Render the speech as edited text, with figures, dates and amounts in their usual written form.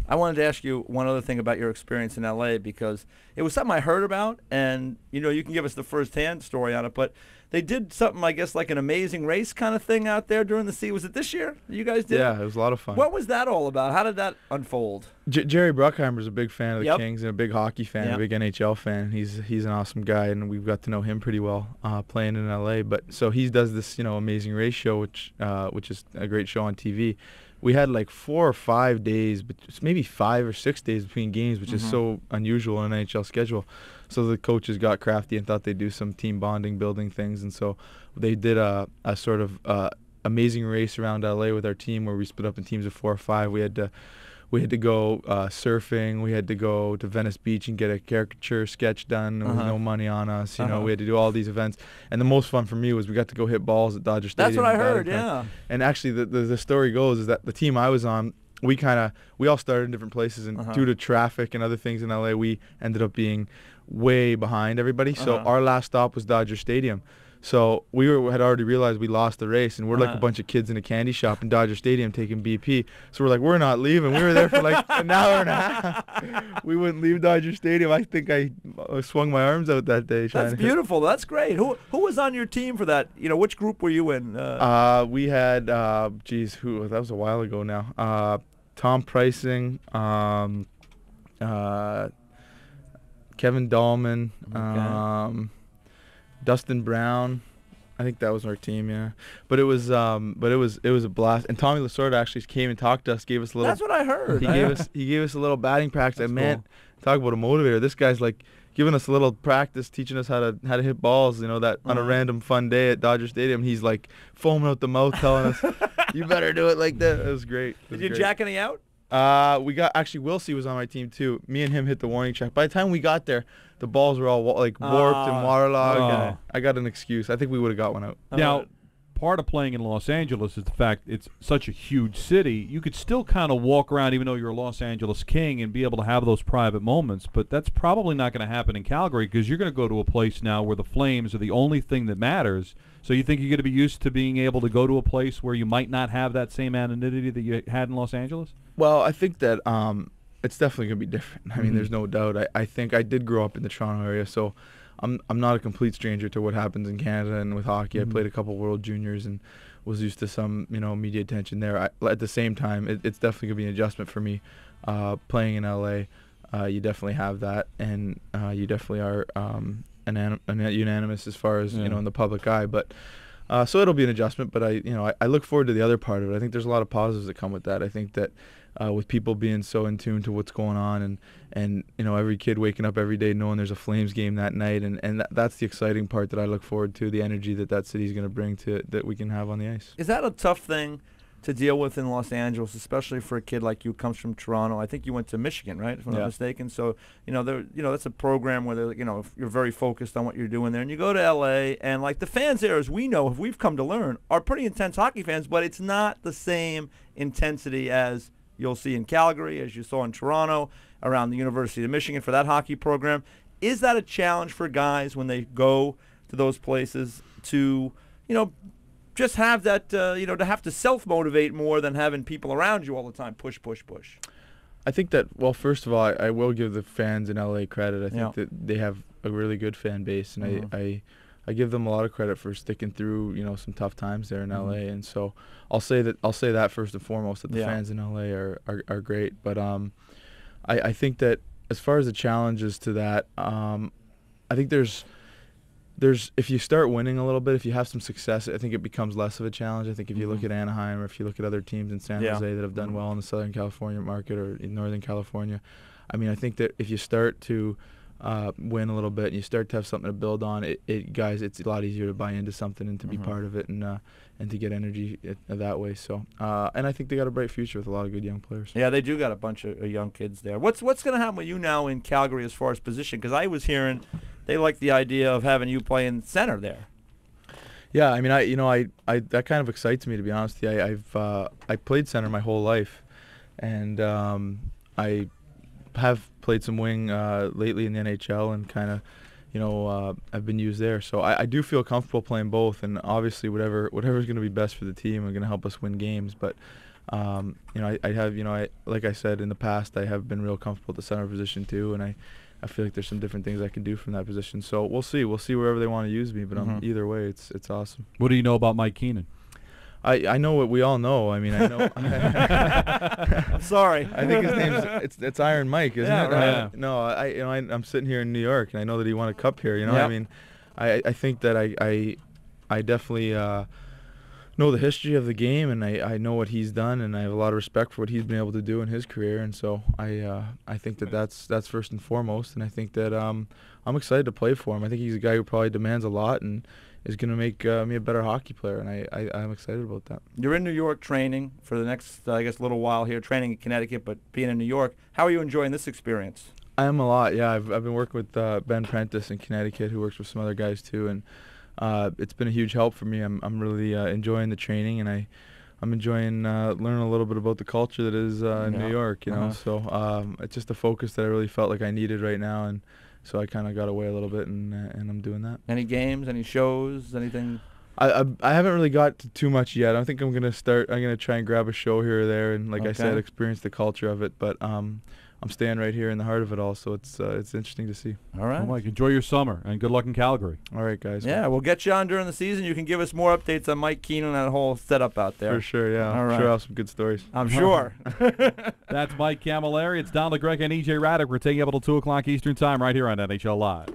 I wanted to ask you one other thing about your experience in LA because it was something I heard about, and you can give us the first-hand story on it. But they did something, I guess, like an Amazing Race kind of thing out there during the season. Was it this year you guys did? Yeah, it was a lot of fun. What was that all about? How did that unfold? Jerry Bruckheimer's a big fan of the Yep. Kings and a big hockey fan, a big NHL fan. He's an awesome guy, and we've got to know him pretty well playing in LA. But so he does this Amazing Race show, which is a great show on TV. We had like 4 or 5 days, but maybe 5 or 6 days between games, which is so unusual in an NHL schedule. So the coaches got crafty and thought they'd do some team bonding, building things, and so they did a sort of amazing race around LA with our team where we split up in teams of 4 or 5. We had to go surfing. We had to go to Venice Beach and get a caricature sketch done. There was no money on us. We had to do all these events. And the most fun for me was we got to go hit balls at Dodger Stadium. That's what I heard, yeah. And actually, the story goes is that the team I was on, we all started in different places, and due to traffic and other things in LA, we ended up being way behind everybody. So our last stop was Dodger Stadium. So we had already realized we lost the race, and we're like a bunch of kids in a candy shop in Dodger Stadium taking BP. So we're like, we're not leaving. We were there for like an hour and a half. We wouldn't leave Dodger Stadium. I think I swung my arms out that day. That's beautiful. That's great. Who was on your team for that? Which group were you in? We had, that was a while ago now. Tom Pricing, Kevin Dahlman, Dustin Brown, I think that was our team, yeah. But it was a blast. And Tommy Lasorda actually came and talked to us, gave us a little. That's what I heard. He gave us a little batting practice. That's Man, cool. talk about a motivator. This guy's like giving us a little practice, teaching us how to hit balls. That on a random fun day at Dodger Stadium. He's like foaming out the mouth, telling us, "You better do it like that." It was great. Did you jack any out? We got Wilsey was on my team too. Me and him hit the warning track. By the time we got there, the balls were all warped and waterlogged. I got an excuse. I think we would have got one out. Now, part of playing in Los Angeles is the fact it's such a huge city. You could still kind of walk around, even though you're a Los Angeles King, and be able to have those private moments. But that's probably not going to happen in Calgary because you're going to go to a place now where the Flames are the only thing that matters. So you think you're going to be used to being able to go to a place where you might not have that same anonymity that you had in Los Angeles? Well, I think that it's definitely going to be different. I mean, there's no doubt. I think I did grow up in the Toronto area, so I'm not a complete stranger to what happens in Canada and with hockey. I played a couple World Juniors and was used to some media attention there. At the same time, it's definitely going to be an adjustment for me. Playing in LA, you definitely have that, and you definitely are unanimous as far as in the public eye. But so it'll be an adjustment. But I look forward to the other part of it. I think there's a lot of positives that come with that. I think that with people being so in tune to what's going on, and every kid waking up every day knowing there's a Flames game that night, and that's the exciting part that I look forward to, the energy that city's going to bring to that we can have on the ice. Is that a tough thing to deal with in Los Angeles, especially for a kid like you who comes from Toronto? I think you went to Michigan, right, if I'm not mistaken. So that's a program where if you're very focused on what you're doing there, and you go to LA, and like the fans there, as we know, if we've come to learn, are pretty intense hockey fans, but it's not the same intensity as you'll see in Calgary, as you saw in Toronto, around the University of Michigan for that hockey program. Is that a challenge for guys when they go to those places to, just have that, to have to self-motivate more than having people around you all the time push, push, push? I think that, well, first of all, I will give the fans in LA credit. I think that they have a really good fan base, and I give them a lot of credit for sticking through, some tough times there in LA. And so I'll say that first and foremost, that the fans in LA are great. But I think that as far as the challenges to that, I think there's if you start winning a little bit, if you have some success, I think it becomes less of a challenge. I think if you look at Anaheim, or if you look at other teams in San Jose that have done well in the Southern California market or in Northern California, I mean, I think that if you start to win a little bit and you start to have something to build on, guys, it's a lot easier to buy into something and to be part of it, and to get energy that way. So and I think they got a bright future with a lot of good young players. Yeah, they do got a bunch of young kids there. What's going to happen with you now in Calgary as far as position? Because I was hearing they like the idea of having you playing center there. Yeah, I mean, I that kind of excites me, to be honest with you. I played center my whole life, and I have played some wing lately in the NHL, and kind of, I've been used there. So I do feel comfortable playing both, and obviously whatever's going to be best for the team are going to help us win games. But I have, like I said in the past, I have been real comfortable at the center position too, and I feel like there's some different things I can do from that position. So we'll see wherever they want to use me, but either way, it's awesome. What do you know about Mike Keenan? I know what we all know. I mean, I know. I'm sorry. I think his name's it's Iron Mike, isn't it? Right. No, I'm sitting here in New York, and I know that he won a cup here. Yep. I mean, I think that I definitely know the history of the game, and I know what he's done, and I have a lot of respect for what he's been able to do in his career, and so I think that's first and foremost, and I think that I'm excited to play for him. I think he's a guy who probably demands a lot and is going to make me a better hockey player, and I'm excited about that. You're in New York training for the next, I guess, little while here, training in Connecticut, but being in New York. How are you enjoying this experience? I am a lot, yeah. I've been working with Ben Prentice in Connecticut, who works with some other guys too, and it's been a huge help for me. I'm really enjoying the training, and I'm enjoying learning a little bit about the culture that is in New York, So it's just a focus that I really felt like I needed right now, and so I kind of got away a little bit, and I'm doing that. Any games, any shows, anything? I haven't really got to too much yet. I think I'm gonna try and grab a show here or there, and like I said, experience the culture of it. But I'm staying right here in the heart of it all, so it's interesting to see. All right. Well, Mike, enjoy your summer, and good luck in Calgary. All right, guys. Yeah, we'll get you on during the season. You can give us more updates on Mike Keenan and that whole setup out there. For sure, yeah. All right. I'm sure I'll have some good stories. I'm sure. That's Mike Cammalleri. It's Don LeGrec and EJ Raddick. We're taking you up until 2 o'clock Eastern Time right here on NHL Live.